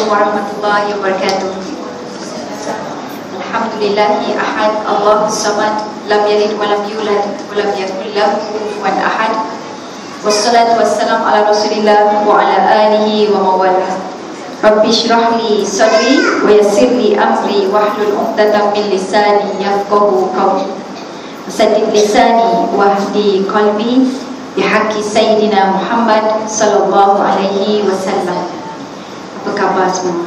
warahmatullahi wabarakatuh. Alhamdulillahi ahad, Allahus samad, lam yalid wa lam yulad wa lam yakul lahu kufuwan ahad. Wassalatu wassalamu ala Rasulillah wa ala alihi wa mawalah. Rabbi shrah li sadri wa yassir li amri wahlul 'uqdatam min lisani yafqahu qawli. Saddid lisani wahdi qalbi bihaqqi sayyidina Muhammad sallallahu alaihi wasallam. Apa khabar semua?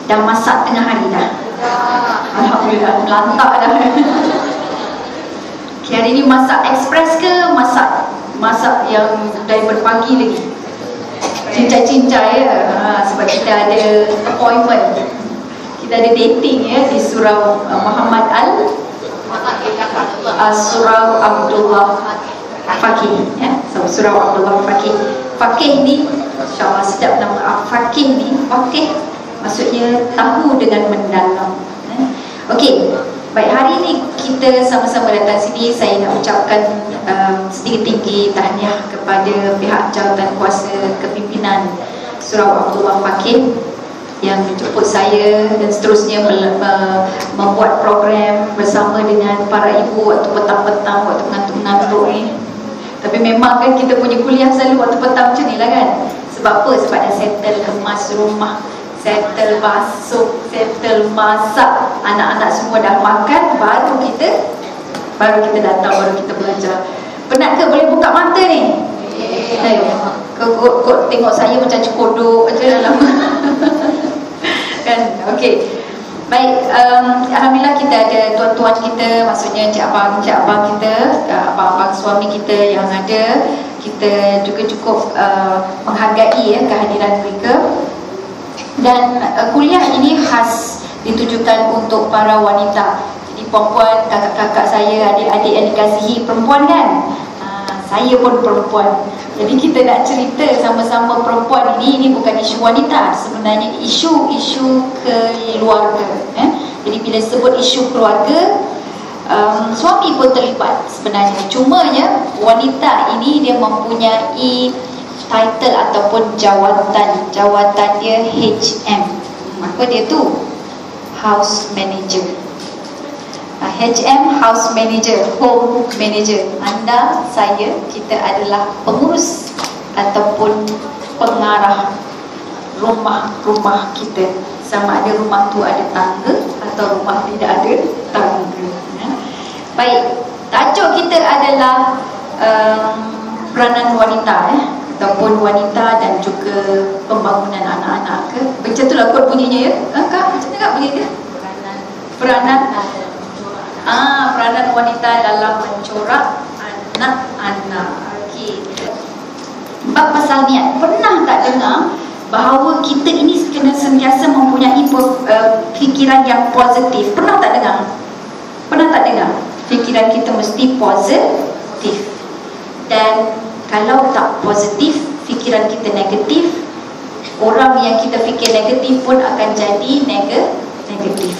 Dah masak tengah hari dah? Alhamdulillah, melantak dah. Okay, hari ni masak ekspres ke masak yang daripada pagi lagi? Cincai-cincai ya, sebab kita ada appointment, kita ada dating ya di Surau Muhammad Surau Abdullah Faqih ya. So, Surau Abdullah Faqih. Faqih ni insya-Allah sedap nama. Faqih ni, faqih maksudnya tahu dengan mendalam. Okey, baik, hari ni kita sama-sama datang sini. Saya nak ucapkan setinggi-tinggi tahniah kepada pihak jawatan kuasa kepimpinan Surau Abdullah Faqih yang menjemput saya dan seterusnya membuat program bersama dengan para ibu waktu petang-petang, waktu mengantuk-mengantuk ni. Tapi memang kan kita punya kuliah selalu waktu petang macam ni lah kan. Sebab apa? Sebab dah settle kemas rumah, settle basuh, settle masak, anak-anak semua dah makan, baru kita datang, baru kita belajar. Penat ke? Boleh buka mata ni? Kau tengok saya macam cekodok aja dalam kan? Okey. Baik, alhamdulillah kita ada tuan-tuan kita, maksudnya encik abang kita, abang-abang suami kita yang ada. Kita juga cukup menghargai ya kehadiran mereka. Dan kuliah ini khas ditujukan untuk para wanita. Jadi perempuan, kakak-kakak saya, adik-adik yang dikasihi perempuan kan? Saya pun perempuan. Jadi kita nak cerita sama-sama perempuan ini bukan isu wanita, sebenarnya isu-isu keluarga. Jadi bila sebut isu keluarga, suami pun terlibat sebenarnya. Cumanya wanita ini dia mempunyai title ataupun jawatan dia HM. Apa dia tu? House Manager. HM, House Manager, Home Manager. Anda, saya, kita adalah pengurus ataupun pengarah rumah-rumah kita. Sama ada rumah tu ada tangga atau rumah tidak ada tangga. Baik, tajuk kita adalah peranan wanita ataupun wanita dan juga pembangunan anak-anak ke. Macam tu lah kot bunyinya ya. Kak, macam mana kak bunyi dia? Peranan wanita dalam mencorak anak-anak. Okey. Bab pasal niat. Pernah tak dengar bahawa kita ini kena sentiasa mempunyai fikiran yang positif? Pernah tak dengar? Pernah tak dengar? Fikiran kita mesti positif. Dan kalau tak positif, fikiran kita negatif, orang yang kita fikir negatif pun akan jadi negatif.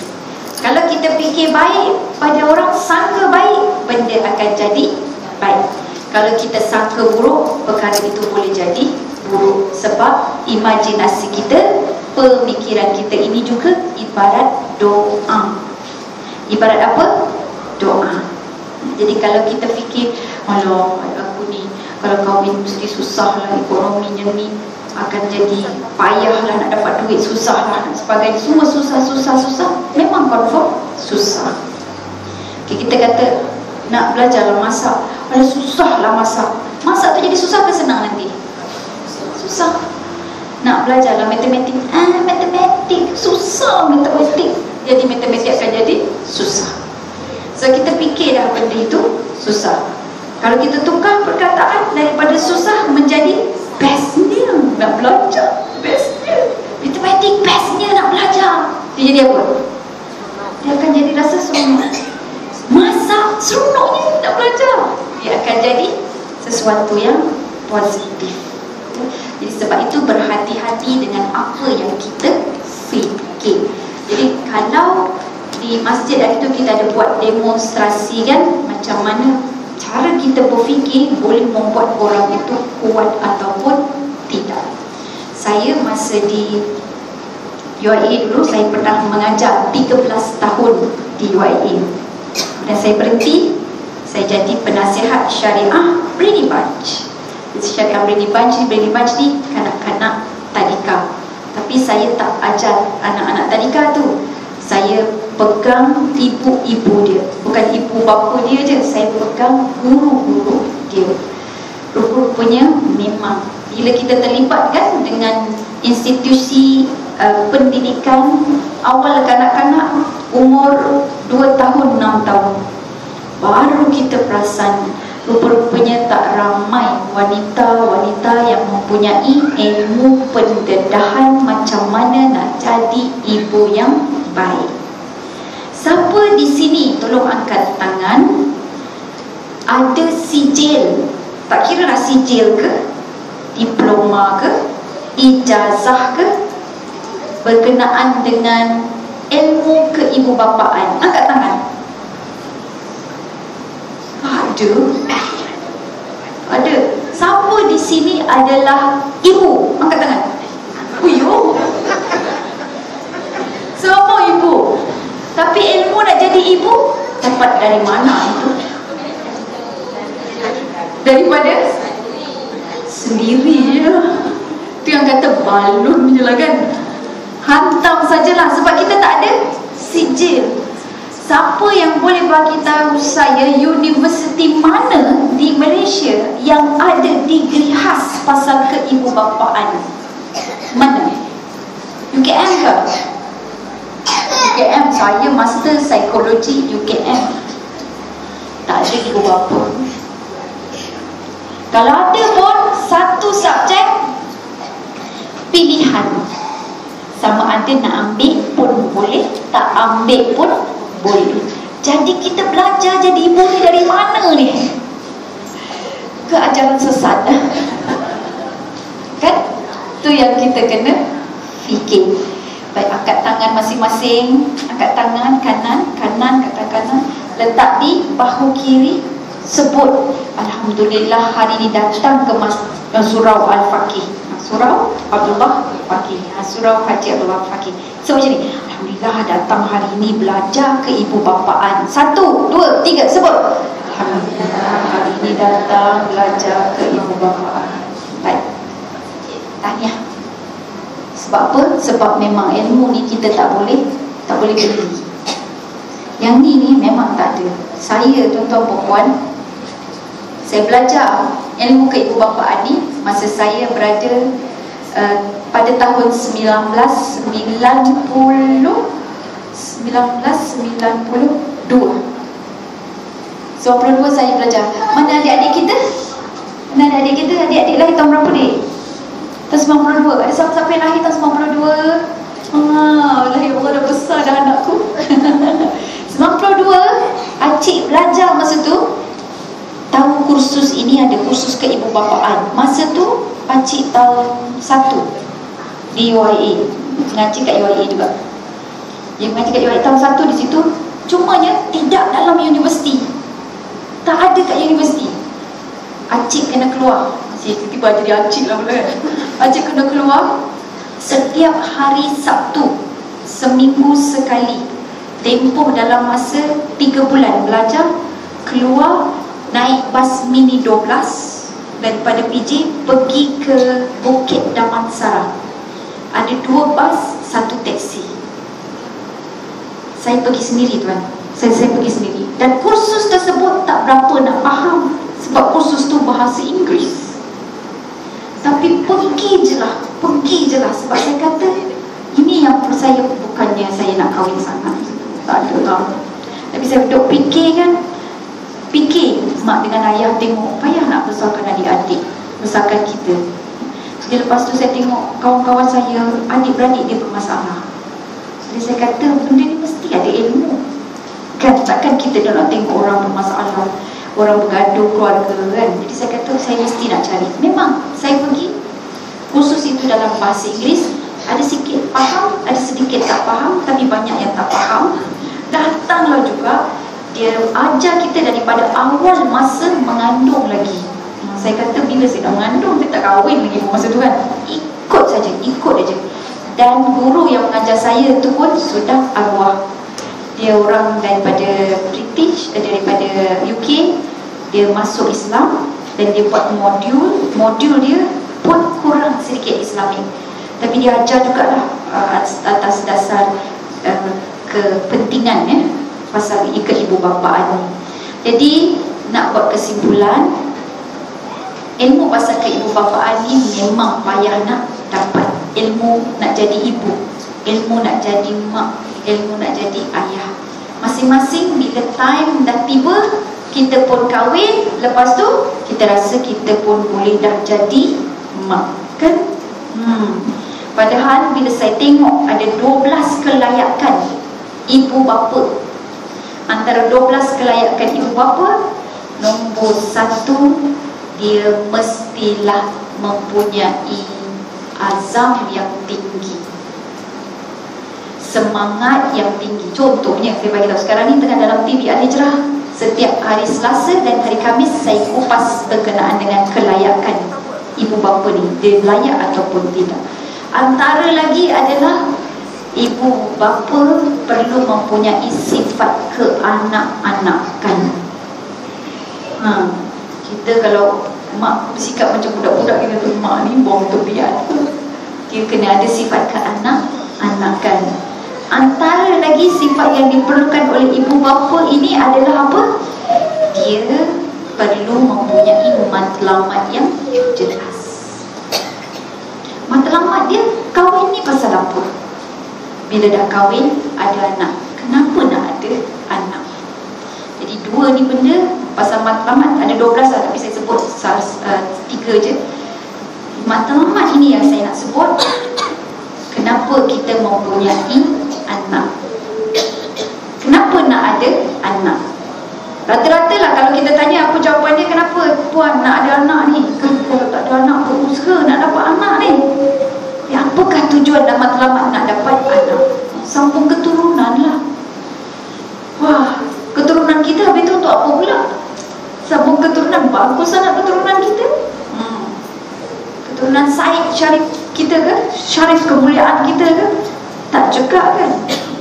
Kalau kita fikir baik pada orang, sangka baik, benda akan jadi baik. Kalau kita sangka buruk, perkara itu boleh jadi buruk. Sebab imajinasi kita, pemikiran kita ini juga ibarat doa. Ibarat apa? Doa. Jadi kalau kita fikir, alah aku ni kalau kahwin mesti susah lah, ekonominya ni akan jadi payah lah, nak dapat duit susah lah dan sebagainya. Semua susah. Memang confirm susah. Okay, kita kata nak belajar lah masak, alah susah lah masak. Masak tu jadi susah ke senang nanti? Susah. Nak belajar lah matematik, matematik susah, matematik. Jadi matematik akan jadi susah. So kita fikir dah benda itu susah. Kalau kita tukar perkataan daripada susah menjadi bestnya nak belajar, bestnya matematik, bestnya nak belajar, dia jadi apa? Dia akan jadi rasa seronok. Masak, seronoknya nak belajar. Dia akan jadi sesuatu yang positif. Jadi sebab itu berhati-hati dengan apa yang kita fikir. Jadi kalau di masjid hari itu kita ada buat demonstrasi kan, macam mana cara kita berfikir boleh membuat orang itu kuat ataupun tidak. Saya masa di UIA dulu, saya pernah mengajar 13 tahun di UIA. Dan saya berhenti, saya jadi penasihat syariah Brady Bunch. Syariah Brady Bunch ni kanak-kanak tadika. Tapi saya tak ajar anak-anak tadika tu. Saya pegang ibu-ibu dia, bukan ibu bapa dia je. Saya pegang guru-guru dia. Rupanya memang bila kita terlibat kan dengan institusi pendidikan awal kanak-kanak umur 2 tahun 6 tahun, baru kita perasan rupa-rupanya tak ramai wanita-wanita yang mempunyai ilmu pendedahan macam mana nak jadi ibu yang baik. Siapa di sini tolong angkat tangan ada sijil, tak kira lah sijil ke, diploma ke, ijazah ke, berkenaan dengan ilmu keibubapaan? Angkat tangan. Ada. Siapa di sini adalah ibu? Angkat tangan. Uyuh. Semua ibu. Tapi ilmu nak jadi ibu dapat dari mana itu? Daripada sendiri je. Itu yang kata balon je lah kan. Hantam sajalah sebab kita tak ada sijil. Siapa yang boleh bagi tahu saya universiti mana di Malaysia yang ada degree khas pasal keibubapaan? Mana? UKM ke? UKM, saya master psikologi UKM. Tak ada ibu bapa. Kalau ada pun satu subjek pilihan. Sama ada nak ambil pun boleh, tak ambil pun boleh. Jadi kita belajar jadi ibu ni dari mana ni? Ke ajaran sesat? Kan? Tu yang kita kena fikir. Baik, angkat tangan masing-masing. Angkat tangan kanan, kanan, kata kanan. Letak di bahu kiri. Sebut, Alhamdulillah hari ini datang ke Surau Al-Faqih. Surau Abdullah Faqih, Surau Haji Abdullah Faqih. So macam ni, Alhamdulillah datang hari ini belajar keibubapaan. 1, 2, 3, sebut. Alhamdulillah hari ini datang belajar keibubapaan. Baik, tahniah. Sebab apa? Sebab memang ilmu ni kita tak boleh beli. Yang ni memang tak ada. Saya tuan-tuan puan, saya belajar ilmu keibubapaan ni masa saya berada pada tahun 1992. 92 saya belajar. Mana adik-adik kita? Mana adik-adik kita? Adik-adik lahir tahun berapa ni? Tahun 92. Ada siapa-siapa yang lahir tahun 92? Lahir Allah dah besar dah anakku. 92, acik belajar masa tu. Tahu kursus ini ada kursus keibubapaan. Masa tu acik tahun 1 di UIA. Ngaji kat UIA juga. Dia mengaji kat UIA tahun 1 di situ. Cumanya tidak dalam universiti. Tak ada kat universiti. Acik kena keluar. Tiba-tiba jadi acik lah pula kan. Acik kena keluar setiap hari Sabtu, seminggu sekali. Tempoh dalam masa 3 bulan belajar. Keluar naik bas mini 12 daripada PJ pergi ke Bukit Damansara. Ada 2 bas, 1 teksi. Saya pergi sendiri tuan. Saya pergi sendiri. Dan kursus tersebut tak berapa nak faham sebab kursus tu bahasa Inggeris. Tapi pergi je lah sebab saya kata ini yang saya, bukannya saya nak kahwin sangat, tak ada lah. Tapi saya duduk fikir mak dengan ayah tengok payah nak besarkan adik-adik, besarkan kita. Jadi lepas tu saya tengok kawan-kawan saya, adik-beradik dia bermasalah. Jadi saya kata benda ni mesti ada ilmu kan, takkan kita dah nak tengok orang bermasalah, orang bergaduh keluarga kan. Jadi saya kata saya mesti nak cari. Memang saya pergi kursus itu dalam bahasa Inggeris. Ada sikit faham, ada sedikit tak faham, tapi banyak yang tak faham. Datanglah juga dia ajar kita daripada awal masa mengandung lagi. Saya kata bila saya dah mengandung, saya tak kahwin lagi masa tu kan. ikut saja, ikut aja. Dan guru yang mengajar saya tu pun sudah arwah. Dia orang daripada British, daripada UK. Dia masuk Islam dan dia buat modul dia pun kurang sedikit Islamik, tapi dia ajar jugalah atas dasar kepentingan pasal ikat ibu bapaan ni. Jadi nak buat kesimpulan, ilmu pasal keibubapaan ni memang payah nak dapat. Ilmu nak jadi ibu, ilmu nak jadi mak, ilmu nak jadi ayah. Masing-masing bila time dah tiba, kita pun kahwin, lepas tu kita rasa kita pun boleh dah jadi mak, kan? Padahal bila saya tengok ada 12 kelayakan ibu bapa, antara 12 kelayakan ibu bapa, nombor 1, dia mestilah mempunyai azam yang tinggi, semangat yang tinggi. Contohnya saya bagi tahu, sekarang ni tengah dalam TV Al-Hijrah, setiap hari Selasa dan hari Khamis saya kupas berkenaan dengan kelayakan ibu bapa ni, dia layak ataupun tidak. Antara lagi adalah ibu bapa perlu mempunyai sifat keanak-anakan. Kita kalau mak bersikap macam budak-budak, kita tu mak ni buang tepian, dia kena ada sifat keanak-anakan. Antara lagi sifat yang diperlukan oleh ibu bapa ini adalah apa? Dia perlu mempunyai matlamat yang jelas. Matlamat dia, kahwin ni pasal apa? Bila dah kahwin, ada anak, kenapa nak ada anak? Jadi dua ni benda pasal matlamat, ada 12 lah, tapi saya sebut 3 je. Matlamat ini yang saya nak sebut. Kenapa kita mempunyai anak? Kenapa nak ada anak? Rata-rata lah kalau kita tanya apa jawapan dia, kenapa puan nak ada anak ni? Kalau tak ada anak, berusaha nak dapat anak ni. Ya, apakah tujuan dan matlamat nak dapat anak? Sambung keturunan lah. Wah, keturunan kita habis tu untuk apa pula? Sambung keturunan, bagus sangat keturunan kita. Keturunan Said Syarif kita ke? Syarif kemuliaan kita ke? Tak juga kan?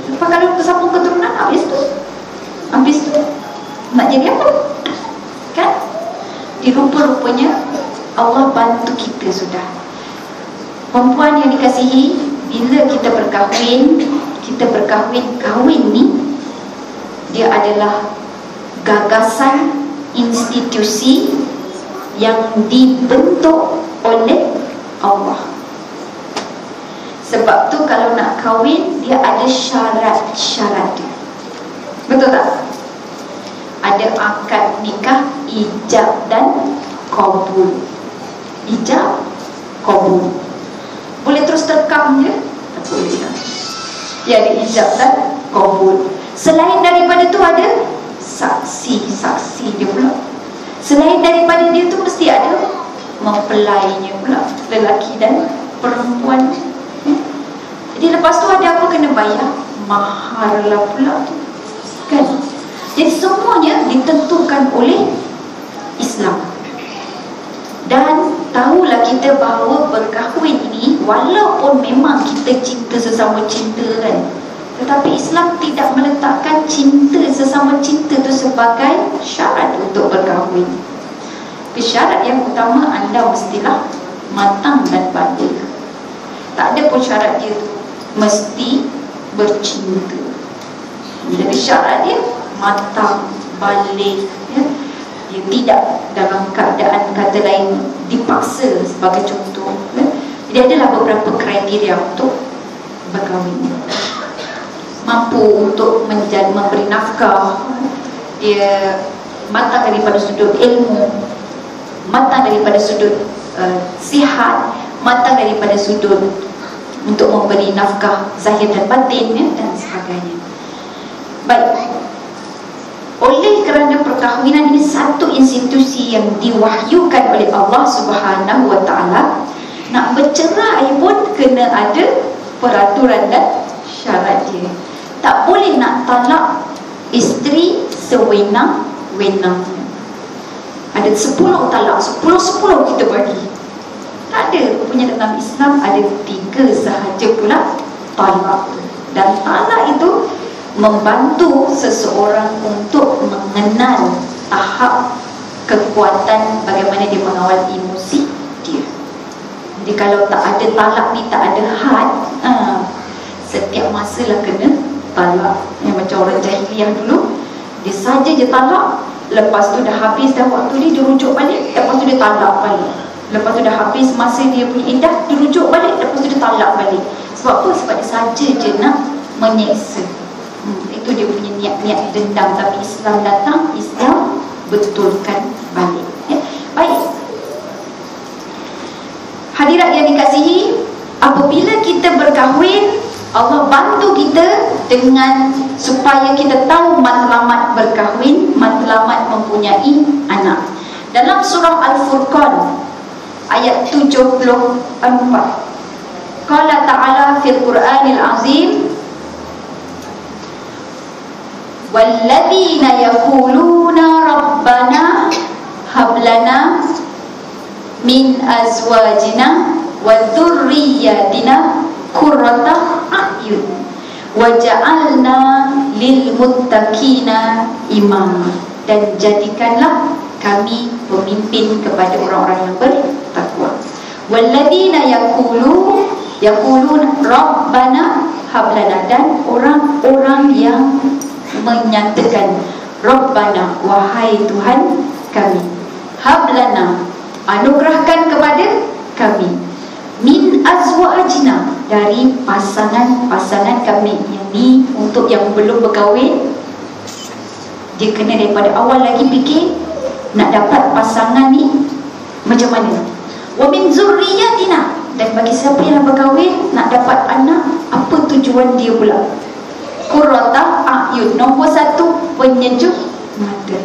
Lepas kalau sambung keturunan, habis tu nak jadi apa? Kan? Rupa-rupanya Allah bantu kita sudah. Perempuan yang dikasihi, bila kita berkahwin, kahwin ni dia adalah gagasan institusi yang dibentuk oleh Allah. Sebab tu kalau nak kahwin, dia ada syarat-syarat dia. Betul tak? Ada akad nikah, ijab dan qabul. Ijab, qabul. Boleh terus terkam je? Tak boleh lah. Dia ada ijab dan qabul. Selain daripada tu ada saksi dia pula. Selain daripada dia tu mesti ada mempelainya pula, lelaki dan perempuan. Jadi lepas tu ada apa kena bayar? Mahar lah pula tu, kan? Jadi semuanya ditentukan oleh Islam. Dan tahulah kita bahawa berkahwin ini, walaupun memang kita cinta sesama cinta kan, tetapi Islam tidak meletakkan cinta sesama cinta itu sebagai syarat untuk berkahwin. Syarat yang utama, anda mestilah matang dan balik. Tak ada pun syarat dia mesti bercinta. Jadi syarat dia matang, balik, ya? Dia tidak dalam keadaan kata lain dipaksa sebagai contoh, ya? Jadi adalah beberapa kriteria untuk berkahwin. Mampu untuk memberi nafkah, dia matang daripada sudut ilmu, matang daripada sudut sihat, matang daripada sudut untuk memberi nafkah zahir dan batin, ya? Dan sebagainya. Baik, oleh kerana perkahwinan ini satu institusi yang diwahyukan oleh Allah Subhanahu wa Ta'ala, nak bercerai pun kena ada peraturan dan syarat dia. Tak boleh nak talak isteri sewenang-wenangnya. Ada 10 talak, 10 kita bagi. Tak ada punya Maksudnya dalam Islam ada 3 sahaja pula talak. Dan talak itu membantu seseorang untuk mengenal tahap kekuatan bagaimana dia mengawal emosi dia. Jadi kalau tak ada talak ni, tak ada had, setiap masa lah kena talak. Yang macam orang jahiliah dulu, dia saja je talak, lepas tu dah habis dah waktu dia rujuk balik, lepas tu dia talak balik. Lepas tu dah habis masa dia punya iddah, dia rujuk balik, lepas tu dia talak balik. Sebab apa? Sebab dia saja je nak menyeksa. Itu dia punya niat-niat dendam. Tapi Islam datang, Islam betulkan balik. Baik, hadirat yang dikasihi, apabila kita berkahwin, Allah bantu kita dengan supaya kita tahu matlamat berkahwin, matlamat mempunyai anak. Dalam surah Al-Furqan ayat 74, qala ta'ala fil Qur'anil azim, walladzina yaquluna rabbana hablana min azwajina wa dzurriyyatina qurrata a'yun waja'alna lil muttaqina imama, dan jadikanlah kami pemimpin kepada orang-orang yang bertakwa. Walladzina yaqulun rabbana hablana, dan orang-orang yang menyatakan rabbana, wahai Tuhan kami, hablana, anugerahkan kepada kami, min azwajina, dari pasangan-pasangan kami. Yang ni untuk yang belum berkahwin, dia kena daripada awal lagi fikir nak dapat pasangan ni macam mana. Wa min zurriyatina, dan bagi siapa yang berkahwin nak dapat anak, apa tujuan dia pula? Qurrata a'yun, nombor 1, penyejuk mata.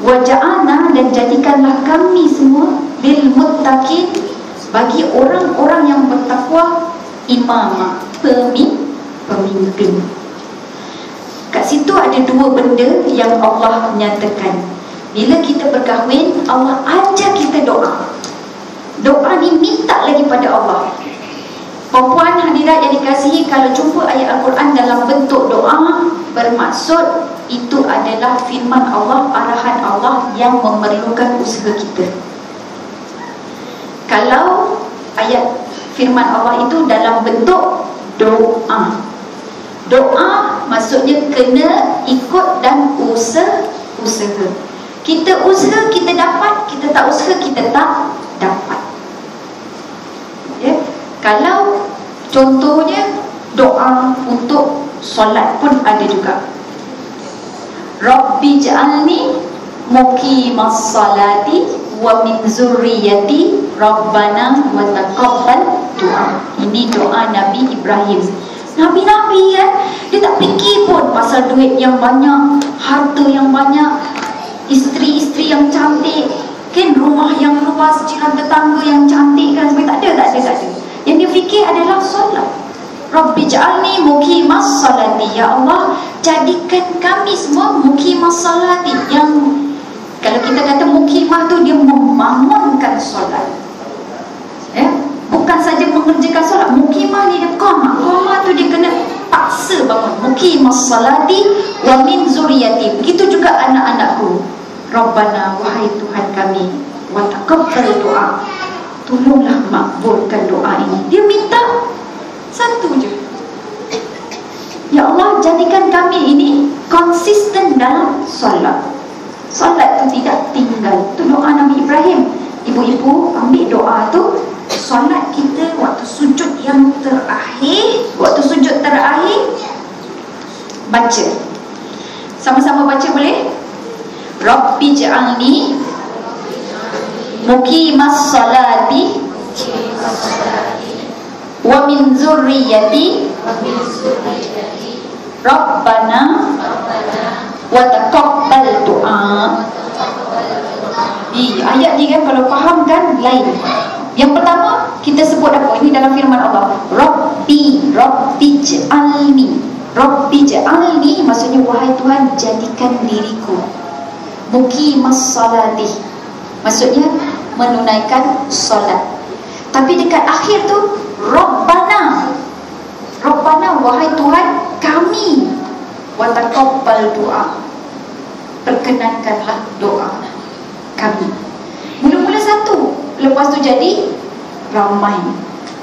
Wa ja'alna, dan jadikanlah kami semua lil muttaqin, bagi orang-orang yang bertakwa, imama, pemimpin. Kat situ ada 2 benda yang Allah nyatakan. Bila kita berkahwin, Allah ajar kita doa. Doa ni minta lagi pada Allah. Puan-puan hadirat yang dikasihi, kalau jumpa ayat Al-Quran dalam bentuk doa, bermaksud itu adalah firman Allah, arahan Allah yang memerlukan usaha kita. Kalau ayat firman Allah itu dalam bentuk doa, doa maksudnya kena ikut dan usaha. Kita usaha, kita dapat. Kita tak usaha, kita tak dapat. Ya? Kalau contohnya doa untuk solat pun ada juga. Rabbi ja'alni muqimas salati wa min zurriyati rabbana wa taqabbal du'a. Ini doa Nabi Ibrahim. Nabi-nabi kan, dia tak fikir pun pasal duit yang banyak, harta yang banyak, isteri-isteri yang cantik, kan, rumah yang luas, jiran tetangga yang cantik kan, tak ada. Yang dia fikir adalah solat. Rabbi ja'alni muqimas salati, ya Allah, jadikan kami semua muqimas salati. Yang kalau kita kata muqimah tu, dia membangunkan solat, ya, bukan saja mengerjakan solat. Muqimah ni dia qamah tu dia kena paksa bangun. Muqimas salati wa min zuriyati, begitu juga anak-anakku. Rabbana, wahai Tuhan kami, wa taqabbal doa, tolonglah makbulkan doa ini. Dia minta satu je, ya Allah, jadikan kami ini konsisten dalam solat. Solat tu tidak tinggal. Tu doa Nabi Ibrahim. Ibu-ibu ambil doa tu, solat kita waktu sujud yang terakhir, baca. Sama-sama baca boleh? Rabbi ja'alni muqimas salati wa min zurriyati Rabbana wa taqabbal du'a. Ayat ni kan kalau faham kan lain. Yang pertama kita sebut apa? Ini dalam firman Allah, Rabbi ja'alni, maksudnya wahai Tuhan, jadikan diriku muqimas salati, maksudnya menunaikan solat. Tapi dekat akhir tu, Rabbana, Rabbana, wahai Tuhan kami, wa taqabbal doa, perkenankanlah doa kami. Mula-mula satu, lepas tu jadi ramai.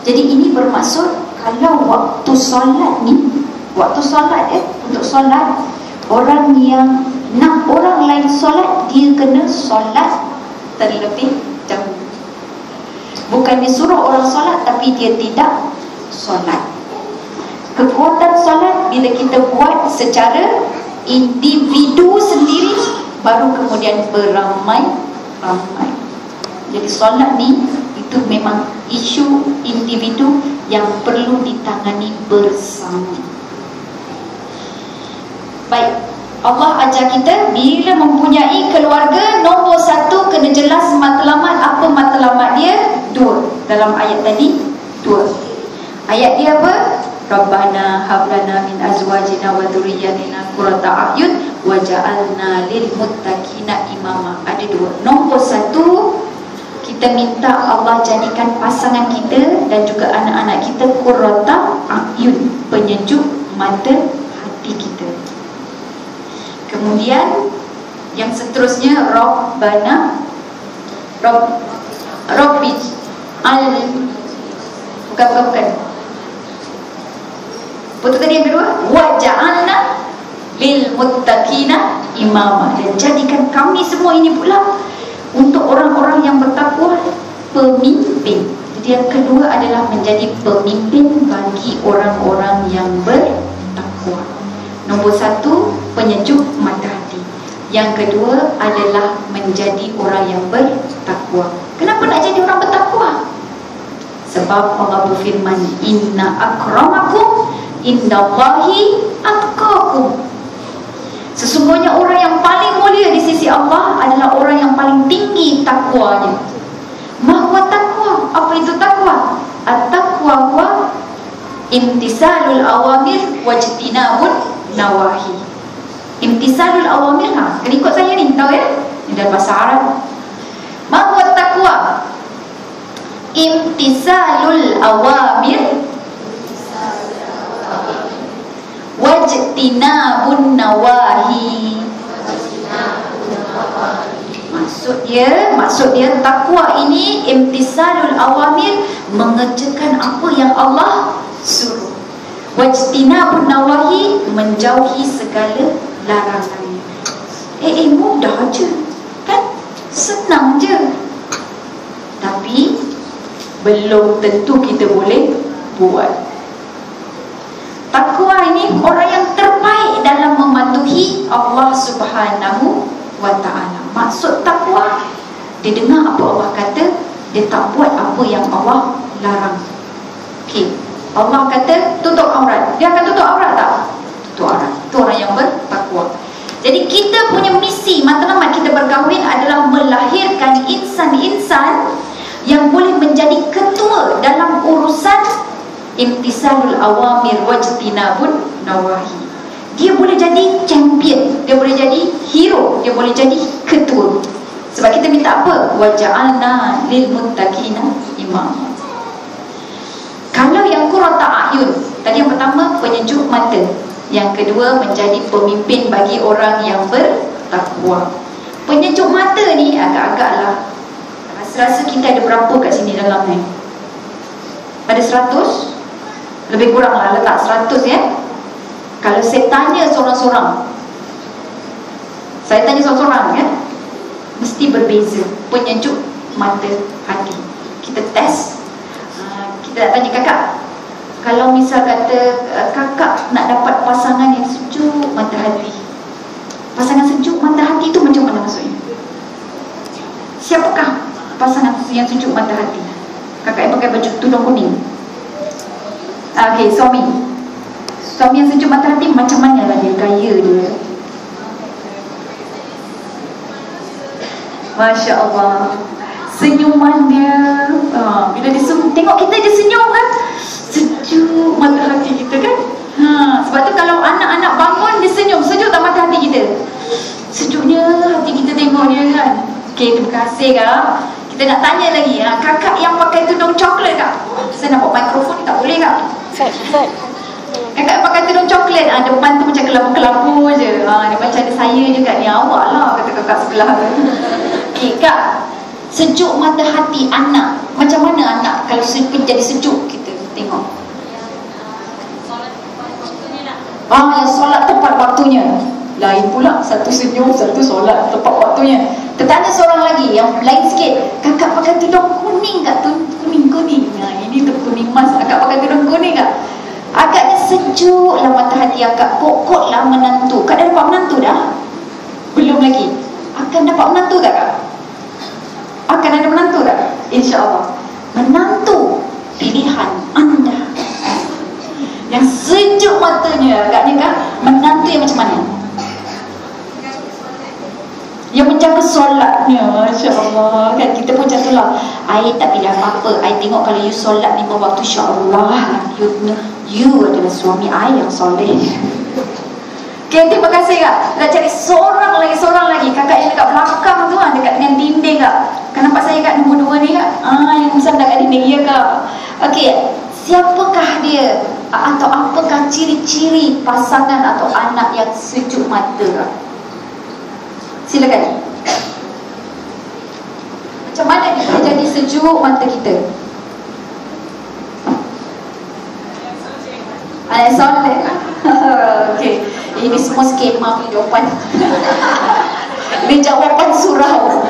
Jadi ini bermaksud kalau waktu solat ni, waktu solat untuk solat, orang yang nak orang lain solat, dia kena solat terlebih dahulu. Bukan disuruh orang solat tapi dia tidak solat. Kekuatan solat bila kita buat secara individu sendiri, baru kemudian beramai-ramai. Jadi solat ni itu memang isu individu yang perlu ditangani bersama. Baik, Allah ajar kita bila mempunyai keluarga, nombor satu kena jelas matlamat. Apa matlamat dia? Dua. Dalam ayat tadi, dua. Ayat dia apa? Rabbana hablana min azwajina wa dhurriyyatina qurrata a'yun waj'alna lil muttaqina imama. Ada dua. Nombor satu, kita minta Allah jadikan pasangan kita dan juga anak-anak kita qurrata a'yun, penyejuk mata hati kita. Kemudian yang seterusnya, Rabbana Rabbi bukan betul tadi yang kedua, waja'alna lil muttaqina imama, dan jadikan kami semua ini pula untuk orang-orang yang bertakwa pemimpin. Jadi yang kedua adalah menjadi pemimpin bagi orang-orang yang bertakwa. Nombor satu, penyejuk mata hati. Yang kedua adalah menjadi orang yang bertakwa. Kenapa nak jadi orang bertakwa? Sebab Allah berfirman, inna akramakum indallahi atqakum. Sesungguhnya orang yang paling mulia di sisi Allah adalah orang yang paling tinggi takwanya. Mahwa takwa. Apa itu takwa? At-taqwa huwa imtisalul awamir wajtinabun nawahi. Imtisalul awamir, kena ikut saya ni, tahu ya? Ini dalam bahasa Arab. Mahwa takwa? Imtisalul awamir wajtinabun nawahi. Maksud dia takwa ini imtisalul awamir, mengerjakan apa yang Allah suruh. Wajtinabun nawahi, menjauhi segala larangan. Mudah je kan? Senang je. Tapi belum tentu kita boleh buat. Takwa ini orang yang terbaik dalam mematuhi Allah Subhanahu wa ta'ala. Maksud takwa, dia dengar apa Allah kata, dia tak buat apa yang Allah larang. Okey, Allah kata tutup aurat, dia akan tutup aurat tak? Tutup aurat. Itu orang yang bertakwa. Jadi kita punya misi, matlamat kita berkahwin adalah melahirkan insan-insan yang boleh menjadi ketua dalam urusan imtisalul awamir wajtinabun nawahi. Dia boleh jadi champion, dia boleh jadi hero, dia boleh jadi ketua. Sebab kita minta apa? Waja'alna lil muttaqina imama. Kalau yang qurrata a'yun, tadi yang pertama penyejuk mata, yang kedua menjadi pemimpin bagi orang yang bertakwa. Penyejuk mata ni agak-agaklah, rasa-rasa kita ada berapa kat sini dalam ni? Ada 100? Lebih kurang lah, letak 100 ya. Kalau saya tanya seorang-seorang, ya, mesti berbeza penyejuk mata hati. Kita test, kita nak tanya kakak, kalau misal kata kakak nak dapat pasangan yang sejuk mata hati, pasangan sejuk mata hati itu macam mana maksudnya? Siapakah pasangan yang sejuk mata hati? Kakak yang pakai baju tudung kuning. Okey, suami yang sejuk mata hati macam mana lah dia, gaya dia? Masya Allah, senyuman dia, bila dia tengok kita dia senyum kan, sejuk mata hati kita kan. Sebab tu kalau anak-anak bangun dia senyum, sejuk tak mata hati kita? Sejuknya hati kita tengok dia kan. Okey, terima kasih kak. Kita nak tanya lagi, kakak yang pakai tudung coklat depan tu macam kelabu-kelabu je. Dia macam ada saya juga ni, awak lah kata kakak sebelah tu. Kak, sejuk mata hati anak. Macam mana anak kalau jadi sejuk kita tengok? Yang solat tepat waktunya. Lain pula, satu senyum, satu solat tepat waktunya. Tertanya seorang lagi yang lain sikit, kakak pakai tudung kuning tak? Kuning-kuning. Ini tu kuning emas. Kakak pakai tudung kuning tak? Agaknya sejuk lah mata hati akak. Pokok lah menantu. Kak dah dapat menantu dah? Belum lagi. Akan dapat menantu tak kak? Akan ada menantu tak? InsyaAllah. Menantu pilihan anda yang sejuk matanya. Agaknya kak, menantu yang macam mana? Yang menjaga solatnya. Masya Allah. Kan kita pun macam tu lah. I tak pilih apa-apa. I tengok kalau you solat 5 waktu, insya Allah you adalah suami I yang soleh. Okay, terima kasih kak. Nak cari seorang lagi. Kakak yang dekat belakang tu, dekat dengan dinding kak. Kan nampak saya kat nombor 2 ni kak? Yang besar dekat dinding. Ya kak. Okay, siapakah dia? Atau apakah ciri-ciri pasangan atau anak yang sejuk mata kak? Silakan. Macam mana dia jadi sejuk mata kita? Anak soleh. Okey. Ini semua skema jawapan. Ini jawapan surau.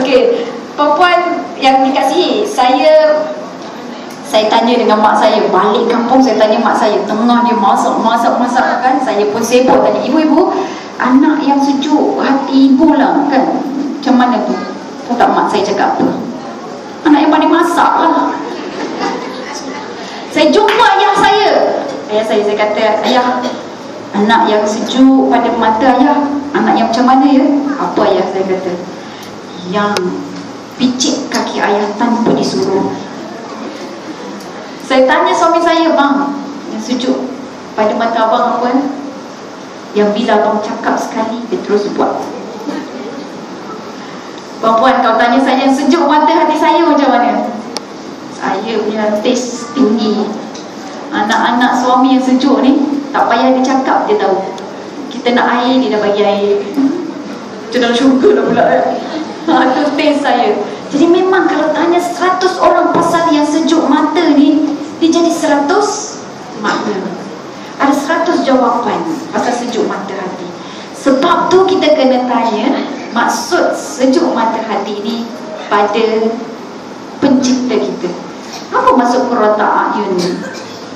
Okey. Perempuan yang dikasihi, saya tanya dengan mak saya. Balik kampung saya tanya mak saya. Tengah dia masak kan. Saya pun sibuk tanya, ibu-ibu, anak yang sejuk hati ibu lah kan, macam mana tu? Tahu tak mak saya cakap apa? Anak yang pandai masak lah. Saya jumpa ayah saya kata, ayah, anak yang sejuk pada mata ayah, anak yang macam mana ya? Apa ayah saya kata? Yang picit kaki ayah tanpa disuruh. Saya tanya suami saya, bang, yang sejuk pada mata abang apa? Yang bila abang cakap sekali, dia terus buat. Perempuan, kau tanya saya yang sejuk mata hati saya macam mana? Saya punya taste tinggi. Anak-anak suami yang sejuk ni, tak payah dia cakap, dia tahu. Kita nak air, dia dah bagi air. Macam dalam syurga lah pula. Itu taste saya. Jadi memang kalau tanya 100 orang pasal yang sejuk mata ni, dia jadi 100 makna. Ada 100 jawapan pasal sejuk mata hati. Sebab tu kita kena tanya maksud sejuk mata hati ni pada pencipta kita. Apa maksud qurrata ayun ni?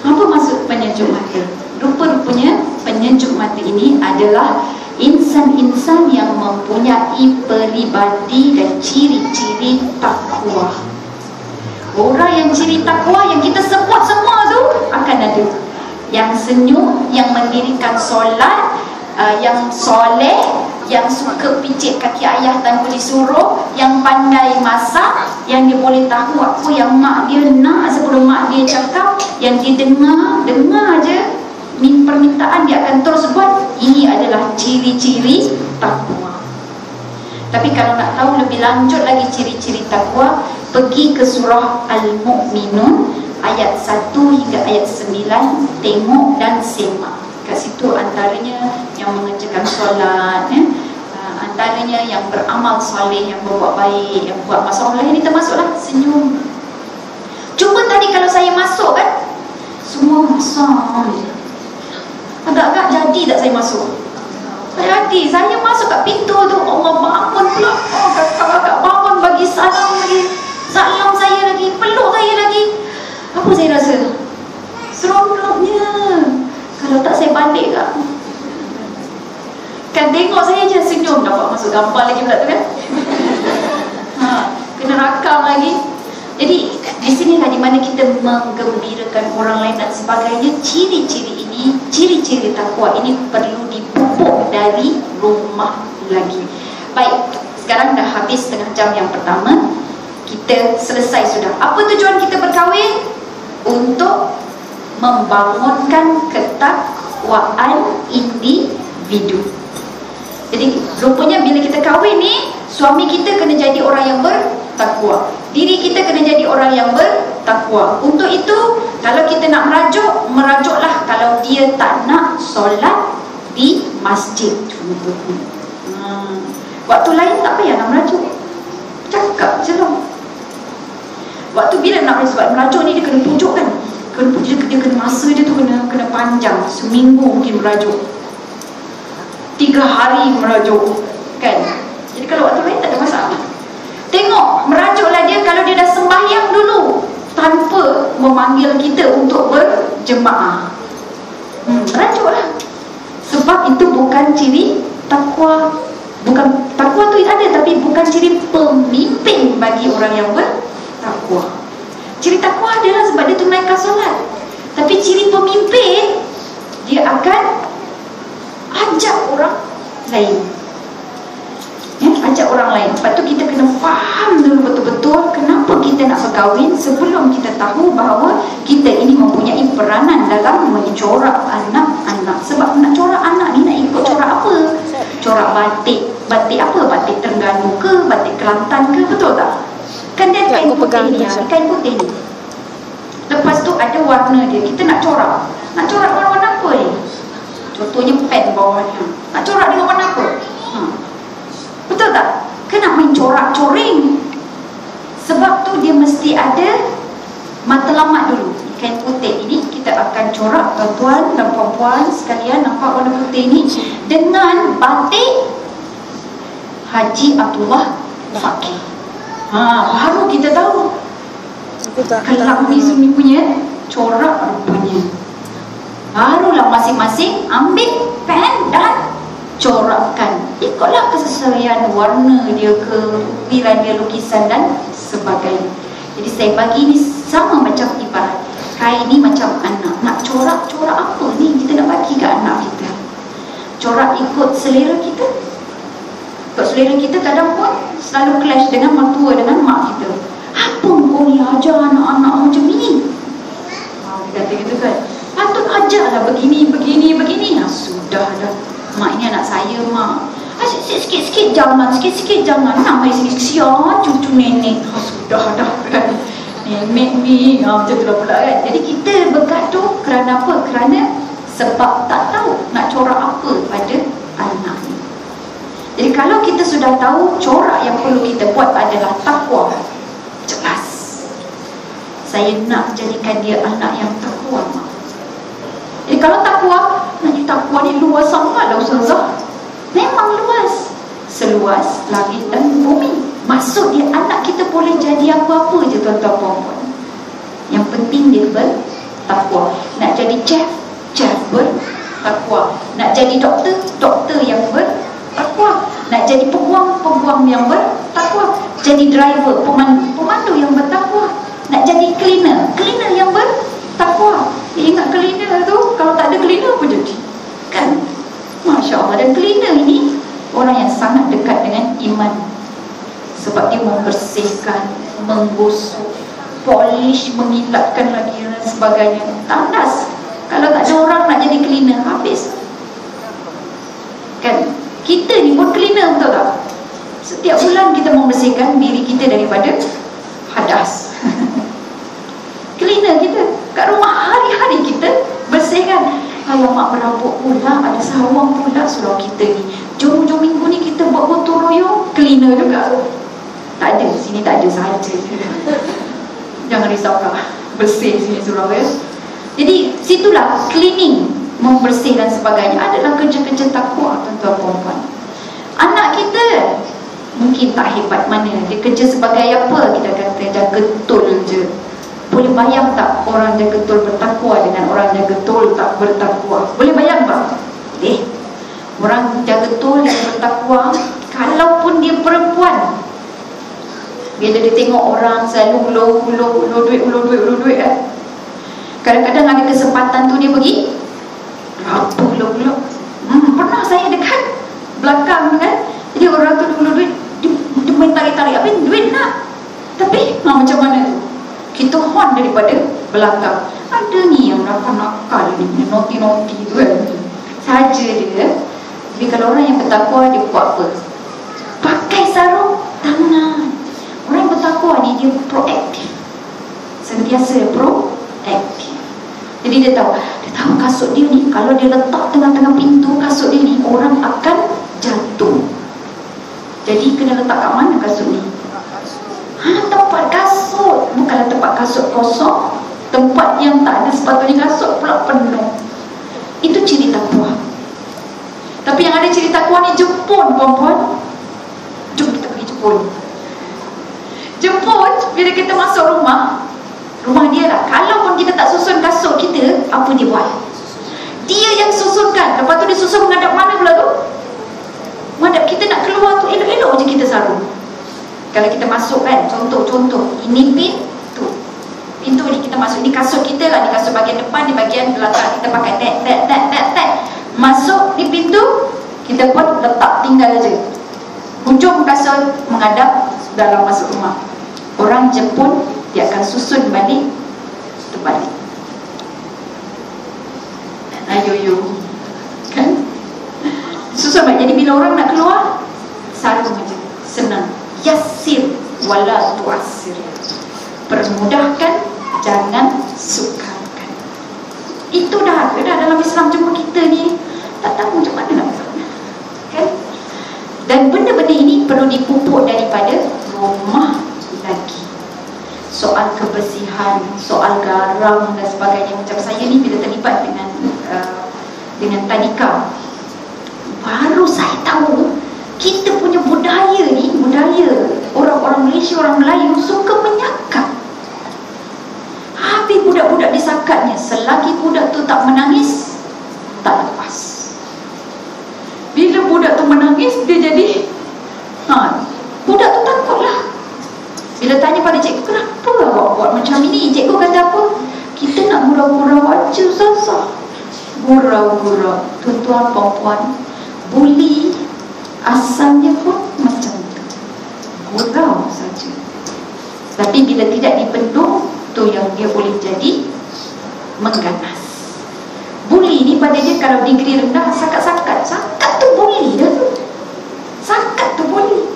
Apa maksud penyejuk mata? Rupa-rupanya penyejuk mata ini adalah insan-insan yang mempunyai peribadi dan ciri-ciri takwa. Orang yang ciri takwa yang kita sebut semua tu akan ada. Yang senyum, yang mendirikan solat, yang soleh, yang suka picit kaki ayah tanpa disuruh, yang pandai masak, yang dia boleh tahu apa yang mak dia nak sebelum mak dia cakap, yang dia dengar je permintaan dia akan terus buat. Ini adalah ciri-ciri takwa. Tapi kalau nak tahu lebih lanjut lagi ciri-ciri takwa, pergi ke surah Al-Mu'minun ayat 1 hingga ayat 9, tengok dan semak. Kat situ antaranya yang mengerjakan solat, antaranya yang beramal soleh, yang berbuat baik, yang buat masalah ini termasuklah senyum. Cuba tadi kalau saya masuk kan, semua masuk. Agak-agak jadi tak saya masuk? Jadi saya masuk kat pintu tu, Allah bangun pula. Oh, kakak bangun bagi salam lagi, salam saya lagi, peluk saya lagi. Apa saya rasa? Seronoknya. Kalau tak saya balik kak. Kan tengok saya je senyum, dapat masuk gambar lagi pula tu kan. Kena rakam lagi. Jadi di sinilah di mana kita menggembirakan orang lain dan sebagainya. Ciri-ciri ini, ciri-ciri takwa ini perlu dipupuk dari rumah lagi. Baik, sekarang dah habis setengah jam yang pertama. Kita selesai sudah. Apa tujuan kita berkahwin? Untuk membangunkan ketakwaan individu. Jadi rupanya bila kita kahwin ni, suami kita kena jadi orang yang takwa. Diri kita kena jadi orang yang bertakwa. Untuk itu, kalau kita nak merajuklah kalau dia tak nak solat di masjid contohnya. Waktu lain tak payah nak merajuk, cakap je lah. Waktu bila nak merajuk ni, dia kena pujuk kan, dia kena masa dia tu kena panjang. Seminggu mungkin merajuk, 3 hari merajuk kan. Jadi kalau waktu lain tak ada masalah. Tengok, merajuklah dia kalau dia dah sembahyang dulu tanpa memanggil kita untuk berjemaah. Merajuklah. Sebab itu bukan ciri takwa. Bukan, takwa tu ada, tapi bukan ciri pemimpin bagi orang yang bertakwa. Ciri takwa adalah sebab dia tunaikan solat. Tapi ciri pemimpin, dia akan ajak orang lain. Ajak orang lain. Lepas tu kita kena faham dulu betul-betul kenapa kita nak berkahwin sebelum kita tahu bahawa kita ini mempunyai peranan dalam mencorak anak-anak. Sebab nak corak anak ni nak ikut corak apa? Corak batik. Batik apa? Batik Terengganu ke? Batik Kelantan ke? Betul tak? Kan dia kain putih ni. Kain putih ni. Lepas tu ada warna dia. Kita nak corak. Nak corak warna apa ni? Contohnya pen bawahnya. Nak corak dengan warna apa? Betul tak? Kena main corak-coring. Sebab tu dia mesti ada matlamat dulu. Kain putih ini kita akan corak, tuan-tuan dan puan-puan sekalian, nampak warna putih ni dengan batik Haji Abdullah Fakih. Baru kita tahu kelab ni semua punya corak rupanya. Barulah masing-masing ambil pen dan corakkan. Ikutlah kesesuaian warna dia ke, ukiran dia, lukisan dan sebagainya. Jadi saya bagi ni sama macam ibarat kain ni macam anak. Nak corak apa ni kita nak bagi ke anak kita? Corak ikut selera kita. Ikut selera kita kadang pun selalu clash dengan mertua, dengan mak kita. Apa kau ni ajar anak-anak macam ni? Dia kata gitu kan. Patut ajarlah begini. Sudah dah. Mak ini anak saya, mak. Sikit-sikit jangan. Nak mari sini kesian cucu nenek. Sudah dah kan. Nenek ni macam tu lah pula kan. Jadi kita bergaduh kerana apa? Kerana sebab tak tahu nak corak apa pada anak ni. Jadi kalau kita sudah tahu, corak yang perlu kita buat adalah takwa. Jelas. Saya nak jadikan dia anak yang takwa, mak. Jadi kalau takwa, nanti takwa ni luas sangat lah Ustazah. Memang luas. Seluas langit dan bumi. Maksud dia anak kita boleh jadi apa-apa je tuan-tuan puan-puan. Yang penting dia bertakwa. Nak jadi chef bertakwa. Nak jadi doktor yang bertakwa. Nak jadi peguam yang bertakwa. Jadi driver, pemandu yang bertakwa. Nak jadi cleaner yang bertakwa. Ingat cleaner tu, kalau tak ada cleaner apa jadi? Kan? Masya Allah. Dan cleaner ini orang yang sangat dekat dengan iman. Sebab dia membersihkan, menggosok, polish, mengilatkan lagi dan sebagainya. Tandas. Kalau tak ada orang nak jadi cleaner, habis. Kan? Kita ni pun cleaner, betul tak? Setiap bulan kita membersihkan diri kita daripada hadas. Cleaner kita. Kat rumah hari-hari kita bersihkan. Alamak, berabuk pula, ada sawang pula surau kita ni. Jom minggu ni kita buat gotong royong, cleaner juga. Tak ada, sini tak ada sahaja. Jangan risaukan, bersih sini surau ya. Jadi situlah cleaning, membersih dan sebagainya adalah kerja-kerja takwa tuan-tuan puan-puan. Anak kita mungkin tak hebat mana, dia kerja sebagai apa, kita kata jaga tol je. Boleh bayang tak orang jaga tol bertakwa dengan orang jaga tol tak bertakwa? Boleh bayang tak? Orang jaga tol yang bertakwa, kalaupun dia perempuan, bila dia tengok orang selalu ulur duit kadang-kadang ada kesempatan tu dia pergi apa ulur. Pernah saya dekat belakang kan, jadi orang tu ulur duit, dia main tarik-tarik apa duit nak, tapi macam mana tu kita horn daripada belakang. Ada ni yang nakal ni, noti-noti tu kan, saja dia. Tapi kalau orang yang bertakwa, dia buat apa? Pakai sarung tangan. Orang yang bertakwa dia proaktif. Sentiasa proaktif. Jadi dia tahu kasut dia ni, kalau dia letak tengah-tengah pintu kasut dia ni, orang akan jatuh. Jadi kena letak kat mana kasut ni? Tempat kasut. Bukanlah tempat kasut kosong, tempat yang tak ada sepatutnya kasut pula penuh. Itu ciri takwa. Tapi yang ada ciri takwa ni Jepun, puan-puan. Jom kita pergi Jepun. Jepun, bila kita masuk rumah dia lah, kalau pun kita tak susun kasut kita, apa dia buat? Dia yang susunkan. Lepas tu dia susun menghadap mana pula tu? Menghadap kita nak keluar tu, elok-elok je kita sarung. Kalau kita masuk kan, contoh, ini pintu ni kita masuk, ini kasut kita lah, ni kasut bahagian depan, di bahagian belakang kita pakai tek. Masuk di pintu, kita pun letak tinggal aja. Hujung kasut menghadap dalam masuk rumah. Orang Jepun, dia akan susun balik, terbalik. Ayo kan? Susun balik. Jadi bila orang nak keluar, sarung aja, senang. Yassir wala tu'assir. Permudahkan, jangan sukarkan. Itu dah dalam Islam. Cuma kita ni tak tahu macam mana nak kan? Dan benda-benda ini perlu dipupuk daripada rumah lagi. Soal kebersihan, soal garam dan sebagainya. Macam saya ni bila terlibat dengan tadika, baru saya tahu kita punya budaya ni, budaya orang-orang Malaysia, orang Melayu suka menyakap. Habis budak-budak disakatnya, selagi budak tu tak menangis, tak lepas. Bila budak tu menangis, dia jadi budak tu takutlah. Bila tanya pada cikgu, kenapa awak buat macam ini? Cikgu kata apa? Kita nak gurau-gurau aja, Ustazah. Gurau-gurau. Tuan-tuan, puan-puan, buli asalnya pun macam tu, gurau saja. Tapi bila tidak dibendung, tu yang dia boleh jadi mengganas. Buli ni pada dia kalau degree rendah, sakat tu buli dah tu. Sakat tu buli.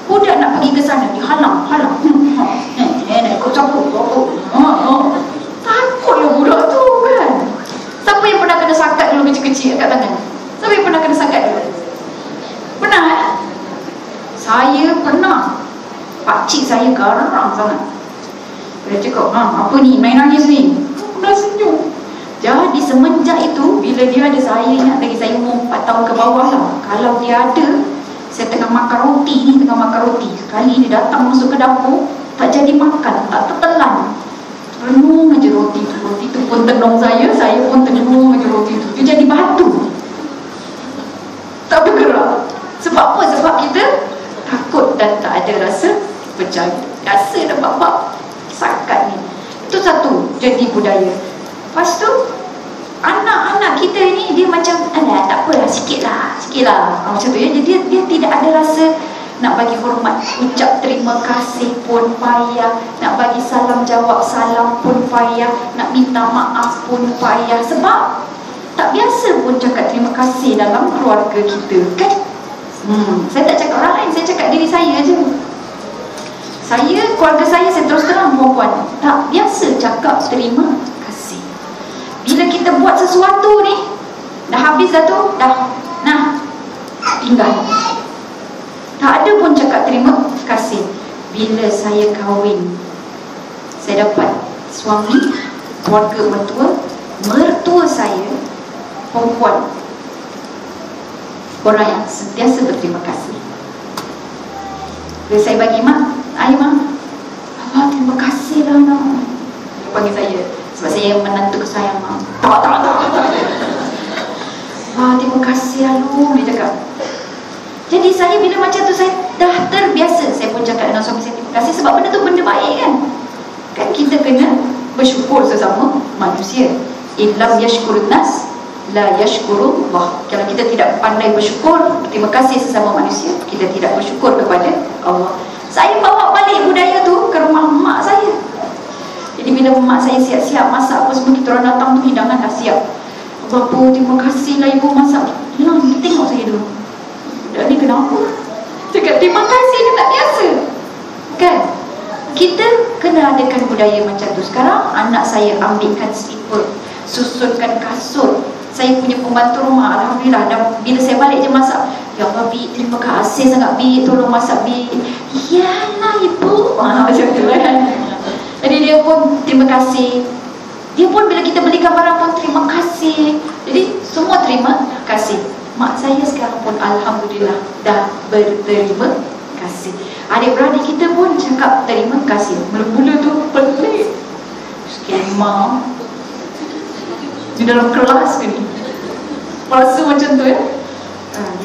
Budak nak pergi ke sana, dihalang. Nak ikut cabut. Takutlah budak tu kan. Siapa yang pernah kena sakat dulu kecil-kecil kat tangan? Siapa yang pernah kena sakat dulu? Pernah Saya pernah. Pakcik saya garang sangat. Dia cakap, apa ni, main nangis ni? Aku dah senyum. Jadi semenjak itu, bila dia ada, saya ingat lagi saya umur 4 tahun ke bawah lah. Kalau dia ada, saya tengah makan roti. Sekali dia datang masuk ke dapur, tak jadi makan, tak tertelan. Renung aja roti tu pun tenung saya pun tenung aja roti tu. Dia jadi batu, tak bergerak. Sebab apa? Sebab kita takut dan tak ada rasa percaya. Rasa dah bab-bab sakat ni. Itu satu, jadi budaya. Lepas tu anak-anak kita ni, dia macam tak apalah, sikit lah macam tu ya. Jadi dia tidak ada rasa nak bagi hormat, ucap terima kasih pun payah, nak bagi salam jawab salam pun payah, nak minta maaf pun payah. Sebab tak biasa pun cakap terima kasih dalam keluarga kita kan. Saya tak cakap orang lain, saya cakap diri saya je. Keluarga saya terus terang perempuan, tak biasa cakap terima kasih. Bila kita buat sesuatu ni, dah habis dah tu, tinggal. Tak ada pun cakap terima kasih. Bila saya kahwin, saya dapat suami, keluarga mertua saya perempuan, orang yang sentiasa berterima kasih. Bila saya bagi mak, Allah terima kasih lah nak. Dia panggil saya, sebab saya menantu kesayang mak. Tak. Terima kasih Alu, dia cakap. Jadi saya bila macam tu, saya dah terbiasa. Saya pun cakap dengan suami saya, terima kasih. Sebab benda tu benda baik kan. Kan kita kena bersyukur sesama manusia. Illam yashkurun nas la yashkurullah. Kalau kita tidak pandai bersyukur, terima kasih sesama manusia, kita tidak bersyukur kepada Allah. Saya bawa balik budaya tu ke rumah mak saya. Jadi bila mak saya siap-siap masak apa semua, kita orang datang tu, hidangan dah siap. Bapa, terima kasihlah ibu masak. Dia tengok saya dulu, dan ni kenapa? Cakap terima kasih, dia tak biasa kan. kita kena adakan budaya macam tu. Sekarang anak saya ambilkan slipper, susunkan kasut. Saya punya pembantu rumah, alhamdulillah, dan bila saya balik je masak, ya Allah Bi, terima kasih sangat Bi, tolong masak Bi. Iyalah ibu, macam tu kan. Jadi dia pun terima kasih. Dia pun bila kita belikan barang pun terima kasih. Jadi semua terima kasih. Mak saya sekarang pun alhamdulillah dah berterima kasih. Adik-beradik kita pun cakap terima kasih. Mula-mula tu pelik, skema di dalam kelas ni, rasa macam tu ya.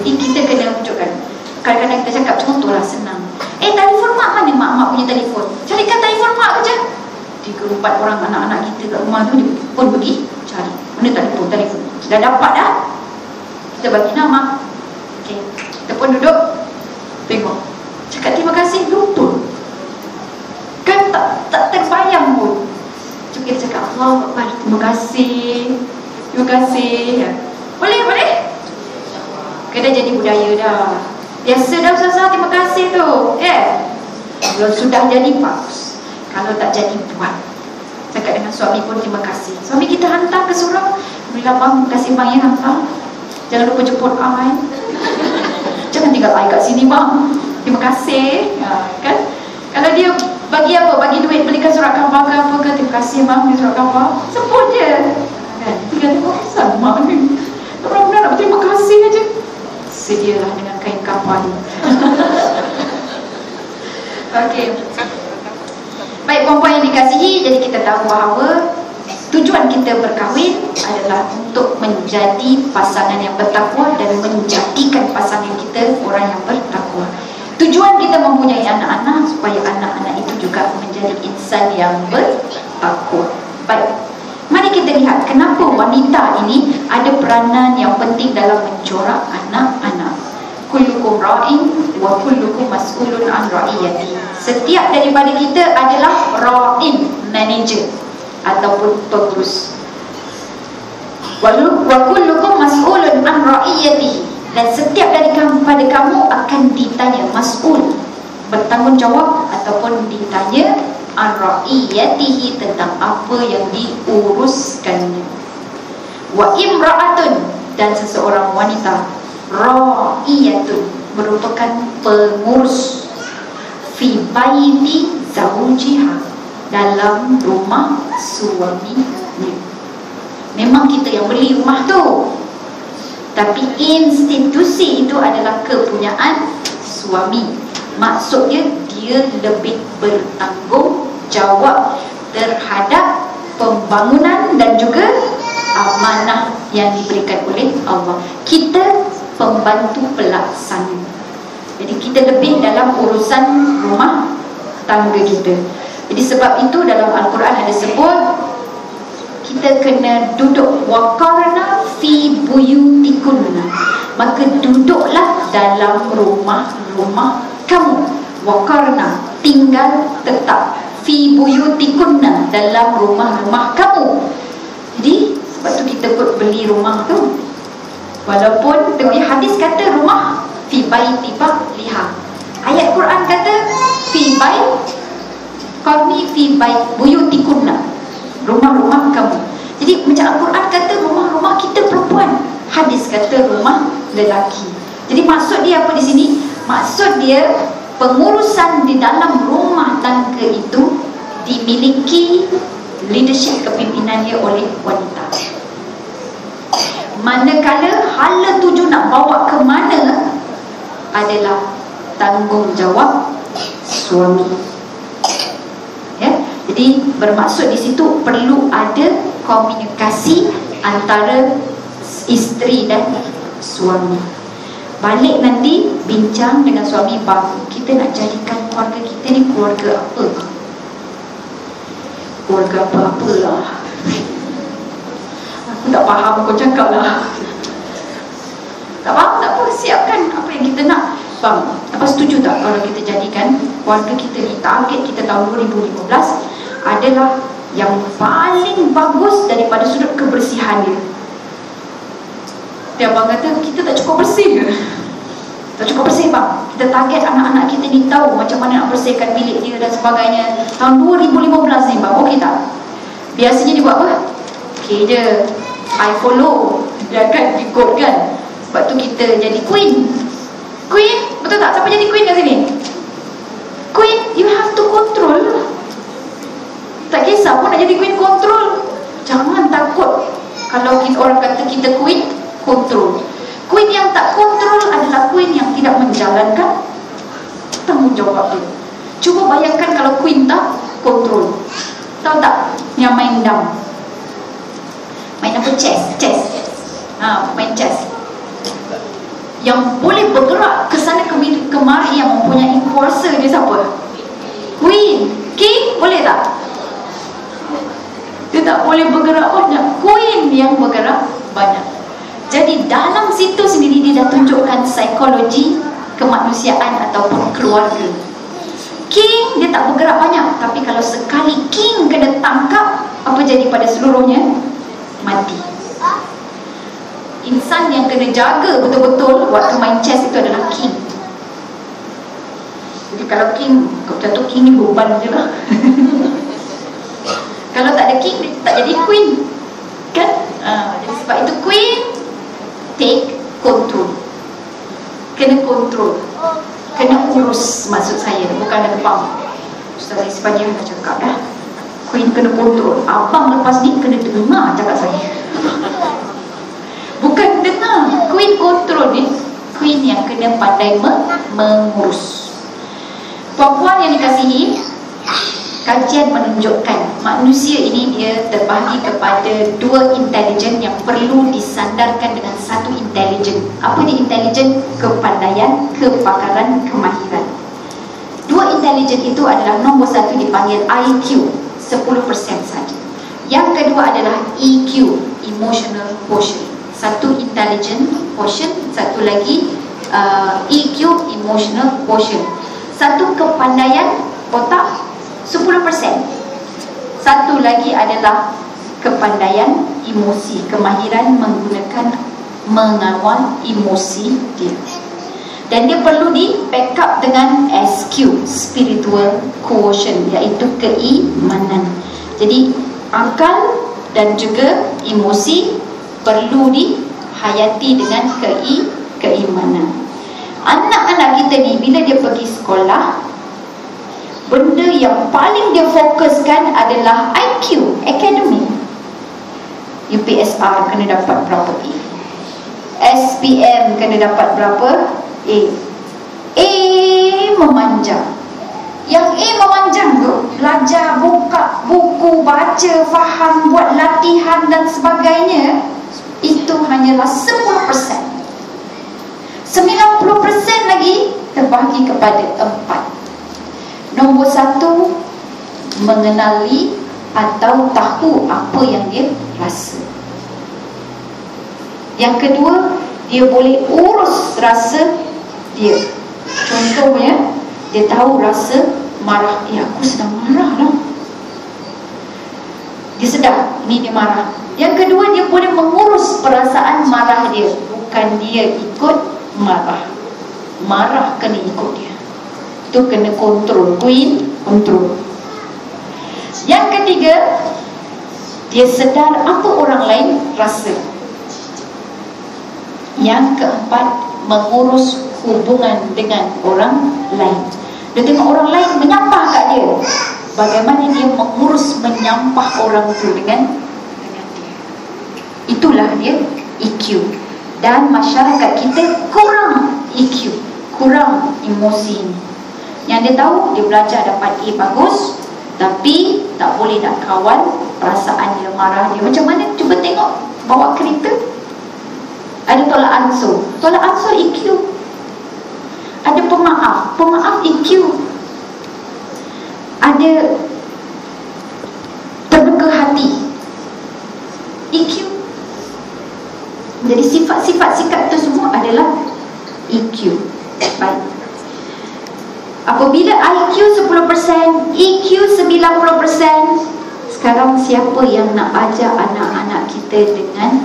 Jadi kita kena wujudkan. Kadang-kadang kita cakap contohlah senang. Telefon mak mana? Mak punya telefon. Carikan telefon mak je. 3-4 orang anak-anak kita kat rumah tu, dia pun pergi cari mana telefon. Dah dapat dah, kita bagi nama. Okay, kita pun duduk tengok, cakap terima kasih, lupa kan, tak terbayang pun. Cuma kita cakap Allah Akbar, terima kasih ya. Boleh kena jadi budaya dah. Biasa dah Ustazah terima kasih tu. Kalau sudah jadi bagus, kalau tak jadi buat. Cakap dengan suami pun terima kasih. Suami kita hantar ke surau, alhamdulillah bang, terima kasih bang yang hantar. Jangan lupa jemput I. Jangan tinggal I kat sini bang, terima kasih kan. Kalau dia bagi apa, bagi duit belikan surat khabar ke apa ke, terima kasih bang, beli surat khabar, sebut je kan. Tinggal tengok sama ni, tak pernah nak berterima kasih aja. Sedialah dengan kain kafan. Okey. Baik puan-puan yang dikasihi, jadi kita tahu bahawa tujuan kita berkahwin adalah untuk menjadi pasangan yang bertakwa dan menjadikan pasangan kita orang yang bertakwa. Tujuan kita mempunyai anak-anak supaya anak-anak itu juga menjadi insan yang bertakwa. Baik, mari kita lihat kenapa wanita ini ada peranan yang penting dalam mencorak anak-anak. Kullukum ra'in wa kullukum mas'ulun an ra'iyati. Setiap daripada kita adalah ra'in, manager ataupun pengurus. Wa kullukum mas'ulun an ra'iyatihi. Dan setiap daripada kamu akan ditanya, mas'ul, bertanggungjawab, ataupun ditanya an ra'iyatihi, tentang apa yang diuruskannya. Wa imra'atun, dan seseorang wanita, ra'iyatun, merupakan pengurus, fi baiti zawjiha, dalam rumah suaminya. Memang kita yang beli rumah tu, tapi institusi itu adalah kepunyaan suami. Maksudnya dia lebih bertanggungjawab terhadap pembangunan dan juga amanah yang diberikan oleh Allah. Kita pembantu pelaksana. Jadi kita lebih dalam urusan rumah tangga kita. Jadi sebab itu dalam Al-Quran ada sebut kita kena duduk waqarna fi buyutikunna, maka duduklah dalam rumah-rumah kamu. Waqarna, tinggal tetap, fi buyutikunna, dalam rumah-rumah kamu. Jadi sebab tu kita pun beli rumah tu, walaupun di hadis kata rumah fi baiti liha, ayat Quran kata fi bait qarni fi bait buyutikunna, rumah-rumah kamu. Jadi macam Al-Quran kata rumah-rumah kita perempuan, hadis kata rumah lelaki. Jadi maksud dia apa di sini? Maksud dia pengurusan di dalam rumah tangga itu dimiliki leadership kepimpinannya oleh wanita. Manakala hala tuju nak bawa ke mana adalah tanggungjawab suami. Ya, jadi bermaksud di situ perlu ada komunikasi antara isteri dan suami. Balik nanti bincang dengan suami, bang, kita nak jadikan keluarga kita ni keluarga apa? Keluarga apa-apa lah. Aku tak faham kau cakap lah. Tak faham, tak apa, siapkan apa yang kita nak. Bang, apa setuju tak kalau kita jadikan keluarga kita ni, target kita tahun 2015 adalah yang paling bagus daripada sudut kebersihan dia. Dia abang kata, kita tak cukup bersih ke? Tak cukup bersih bang, kita target anak-anak kita ni tahu macam mana nak bersihkan bilik dia dan sebagainya. Tahun 2015 ni bang, okey tak? Biasanya dia buat apa? Okey je, I follow, dia akan ikut kan. Sebab tu kita jadi queen. Queen, betul tak? Siapa jadi queen kat sini? Queen, you have to control. Tak kisah pun nak jadi queen, control. Jangan takut kalau kita, orang kata kita queen, control. Queen yang tak kontrol adalah queen yang tidak menjalankan tanggungjawab dia. Cuba bayangkan kalau queen tak kontrol. Tahu tak? Yang main dam. Main apa? Chess. Main chess. Yang boleh bergerak ke sana kemari, yang mempunyai kuasa dia siapa? Queen. King boleh tak? Dia tak boleh bergerak banyak. Queen yang bergerak banyak. Jadi dalam situ sendiri dia dah tunjukkan psikologi kemanusiaan ataupun keluarga. King dia tak bergerak banyak, tapi kalau sekali king kena tangkap, apa jadi pada seluruhnya? Mati. Insan yang kena jaga betul-betul waktu main chess itu adalah king. Jadi kalau king, kalau jatuh king ni beban je lah. Kalau tak ada king, dia tak jadi queen kan? Jadi sebab itu queen take control. Kena control, kena urus, maksud saya, bukan ada faham. Ustaz Isfah dia dah cakap dah, queen kena control. Abang lepas ni kena dengar cakap saya. Bukan dengar, queen control ni. Queen yang kena pandai mengurus. Puan-puan yang dikasihi, kajian menunjukkan manusia ini dia terbahagi kepada dua intelijen yang perlu disandarkan dengan satu intelijen. Apa dia intelijen? Kepandaian, kepakaran, kemahiran. Dua intelijen itu adalah nombor satu dipanggil IQ, 10% saja. Yang kedua adalah EQ, emotional quotient. Satu intelligent quotient, satu lagi EQ, emotional quotient. Satu kepandaian otak 10%. Satu lagi adalah kepandaian emosi, kemahiran mengawal emosi dia. Dan dia perlu di backup dengan SQ, spiritual quotient, iaitu keimanan. Jadi akal dan juga emosi perlu dihayati dengan keimanan. Anak-anak kita ni bila dia pergi sekolah, benda yang paling dia fokuskan adalah IQ, akademik. UPSR kena dapat berapa A, SPM kena dapat berapa A. A memanjang. Yang A memanjang tu belajar, buka buku, baca, faham, buat latihan dan sebagainya, itu hanyalah 10%. 90% lagi terbahagi kepada 4. Nombor 1, mengenali atau tahu apa yang dia rasa. Yang kedua, dia boleh urus rasa dia. Contohnya, dia tahu rasa marah. Aku sedang marah lah. Dia sedar, ini dia marah. Yang kedua, dia boleh mengurus perasaan marah dia. Bukan dia ikut marah. Marah kena ikut dia. Itu kena kontrol. Queen, kontrol. Yang ketiga, dia sedar apa orang lain rasa. Yang keempat, mengurus hubungan dengan orang lain. Dia tengok orang lain menyampah kat dia, bagaimana dia mengurus menyampah orang itu dengan dia. Itulah dia EQ. Dan masyarakat kita kurang EQ, kurang emosi ini. Yang dia tahu, dia belajar dapat A bagus, tapi tak boleh nak kawal perasaan dia, marah dia. Macam mana? Cuba tengok bawa kereta, ada tolak ansur. Tolak ansur EQ. Ada pemaaf, pemaaf EQ. Ada terbuka hati, EQ. Jadi sifat-sifat sikap itu semua adalah EQ. Baik. Apabila IQ 10%, EQ 90%, sekarang siapa yang nak ajar anak-anak kita dengan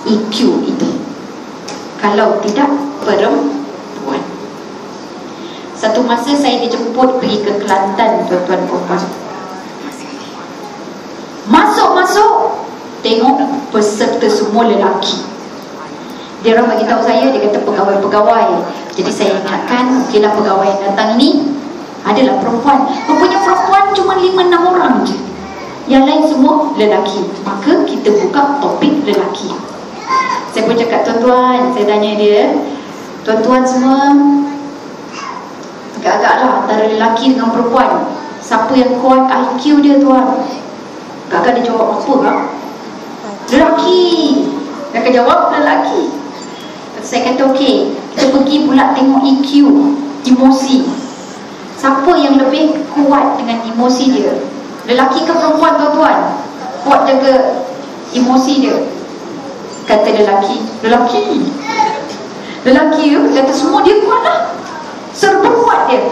EQ itu? Kalau tidak perempuan. Satu masa saya dijemput pergi ke Kelantan, tuan-tuan puan. Masuk, tengok peserta semua lelaki. Dia orang bagi tahu saya, dia kata pegawai-pegawai. Jadi saya ingatkan, okeylah pegawai yang datang ini adalah perempuan. Rupanya perempuan cuma 5-6 orang je. Yang lain semua lelaki. Maka kita buka topik lelaki. Saya pun cakap, tuan-tuan, saya tanya dia, tuan-tuan semua agak-agaklah antara lelaki dengan perempuan, siapa yang kuat IQ dia tuan? Agak-agak dia jawab apa kan? Lelaki. Dia akan jawab lelaki. Saya kata okey, kita pergi pula tengok EQ, emosi. Siapa yang lebih kuat dengan emosi dia? Lelaki ke perempuan tuan-tuan? Kuat jaga emosi dia? Kata lelaki. Lelaki tu kata semua dia kuat lah. Serba kuat dia.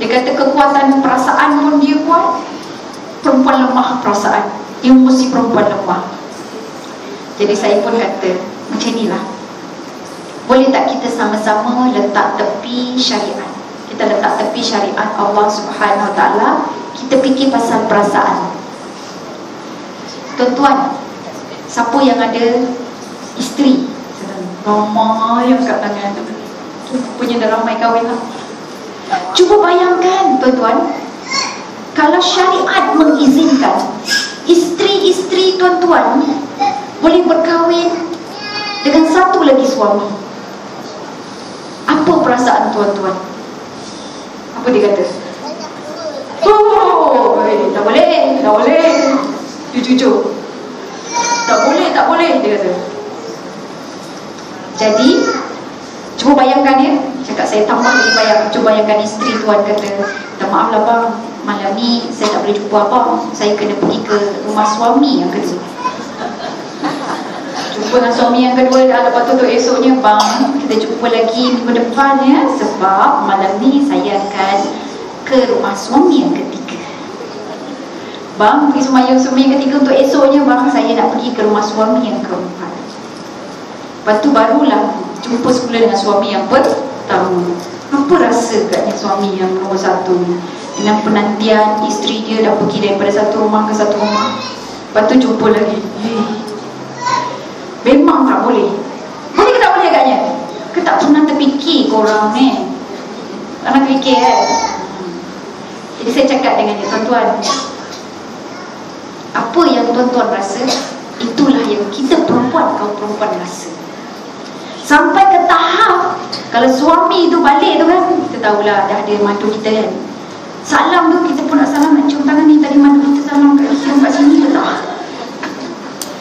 Dia kata kekuatan perasaan pun dia kuat. Perempuan lemah perasaan, emosi perempuan lemah. Jadi saya pun kata macam inilah, boleh tak kita sama-sama letak tepi syariat? Kita letak tepi syariat Allah Subhanahu Wa Taala, kita fikir pasal perasaan. Tuan-tuan, siapa yang ada isteri? Ramai yang kat tangan tu. Punya dah ramai kahwin lah. Cuba bayangkan tuan-tuan, kalau syariat mengizinkan isteri-isteri tuan-tuan boleh berkahwin dengan satu lagi suami, apa perasaan tuan-tuan? Apa dia kata? Oh, tak boleh. Jujur. Tak boleh, dia kata. Jadi cuba bayangkan ya, cakap saya tambah lagi cuba bayangkan isteri tuan kata, minta maaf lah bang, malam ni saya tak boleh jumpa abang, saya kena pergi ke rumah suami yang kedua. Jumpa dengan suami yang kedua dah, lepas tu esoknya bang, kita jumpa lagi minggu depan ya, sebab malam ni saya akan ke rumah suami yang ketiga. Bang, pergi semayang suami yang ketiga, untuk esoknya bang, saya nak pergi ke rumah suami yang keempat. Lepas tu barulah jumpa semula dengan suami yang pertama. Apa rasa katnya suami yang nombor satu ni, dengan penantian isteri dia dah pergi daripada satu rumah ke satu rumah. Lepas tu jumpa lagi. Memang tak boleh. Boleh ke tak boleh agaknya? Ke tak pernah terfikir korang ni? Pernah terfikir Jadi saya cakap dengan dia, tuan-tuan, apa yang tuan-tuan rasa, itulah yang kita perempuan, kaum perempuan rasa. Sampai ke tahap kalau suami tu balik tu kan, kita tahulah dah ada madu kita kan, salam tu kita pun nak salam, nak cium tangan ni, tadi madu kita salam kat sini ke tak?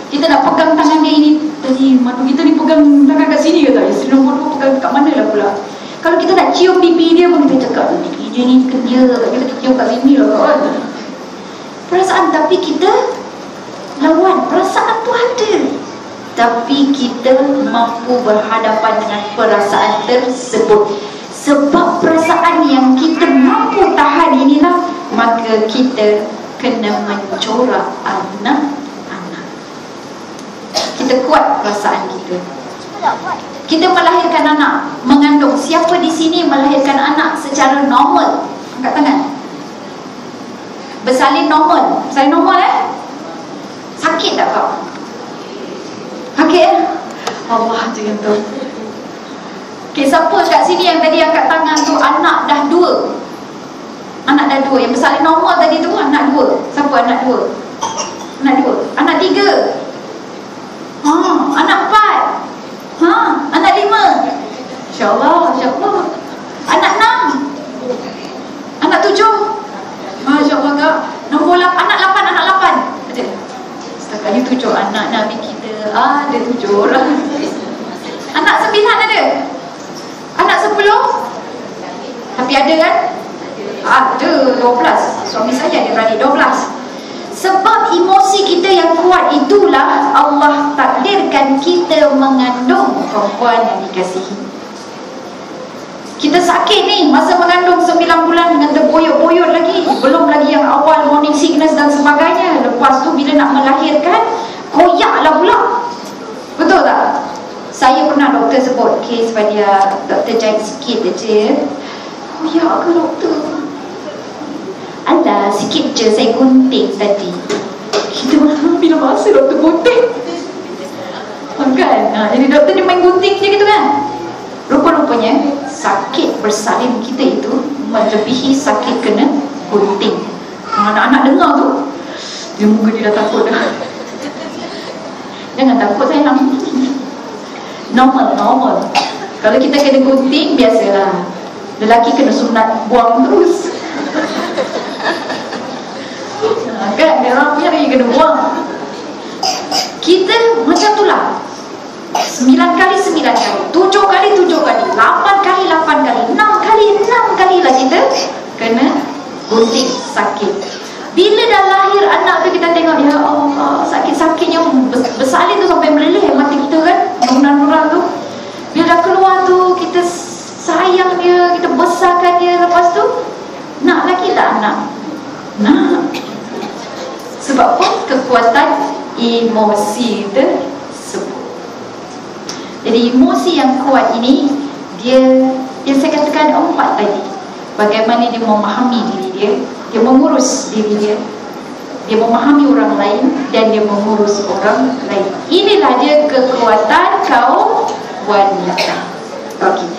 Kita nak pegang tangan dia ini, tadi madu kita ni pegang tangan kat sini ke tak? Isteri nombor 2 pegang kat mana lah pula? Kalau kita nak cium pipi dia pun kita cakap, pipi dia ni ke dia, kita cium kat sini lah kan? Perasaan, tapi kita lawan, perasaan tu ada, tapi kita mampu berhadapan dengan perasaan tersebut. Sebab perasaan yang kita mampu tahan inilah, maka kita kena mencorak anak-anak. Kita kuat perasaan kita. Kita melahirkan anak, mengandung. Siapa di sini melahirkan anak secara normal? Angkat tangan. Bersalin normal. Bersalin normal Sakit tak kau? Sakit Allah je yang tahu. Okay, siapa kat sini yang tadi angkat tangan tu anak dah 2? Anak dah 2. Yang bersalin normal tadi tu anak 2. Siapa anak 2? Anak 2. Anak 3. Anak 4. Anak 5. InsyaAllah, insyaAllah. Anak 6. Anak 7. Masya Allah kak. Nombor 8. Anak 8. Anak 8. Ada. Setakat ni 7 anak Nabi kita. Ada 7 orang. Anak 9 ada. Anak 10. Tapi ada kan? Ada 12. Suami saya ada beradik 12. Sebab emosi kita yang kuat itulah Allah takdirkan kita mengandung perempuan yang dikasihi. Kita sakit ni masa mengandung 9 bulan dengan terboyok-boyok lagi. Belum lagi yang awal morning sickness dan sebagainya. Lepas tu bila nak melahirkan, koyaklah pula. Betul tak? Saya pernah doktor sebut kes pada Dr. Jahit sikit je. Ya ke doktor? Alah, sikit je saya gunting tadi. Kita malam bila masa doktor gunting? Kan? Jadi doktor dia main gunting je gitu kan? Rupa-rupanya sakit bersalin kita itu melebihi sakit kena gunting. Anak-anak dengar tu, dia muka dia dah takut dah. Jangan takut sayang. Normal. Kalau kita kena gunting, biasalah. Lelaki kena sunat buang terus. Kan? Dia orang punya lagi kena buang. Kita macam tu lah. 9 kali 9 kali, 7 kali 7 kali, 8 kali 8 kali, 6 kali 6 kali lah kita kena gunting, sakit. Bila dah lahir anak tu kita tengok, ya Allah, sakit-sakitnya bersalin tu sampai meleleh mati kita kan, nurang-nurang tu. Bila dah keluar tu, kita sayang dia, kita besarkan dia, lepas tu nak lagi lah anak. Nak. Sebab apa? Kekuatan emosi tersebut. Jadi emosi yang kuat ini, dia yang saya katakan 4 tadi. Bagaimana dia memahami diri dia, dia mengurus diri dia, dia memahami orang lain, dan dia mengurus orang lain. Inilah dia kekuatan kaum wanita. Okey.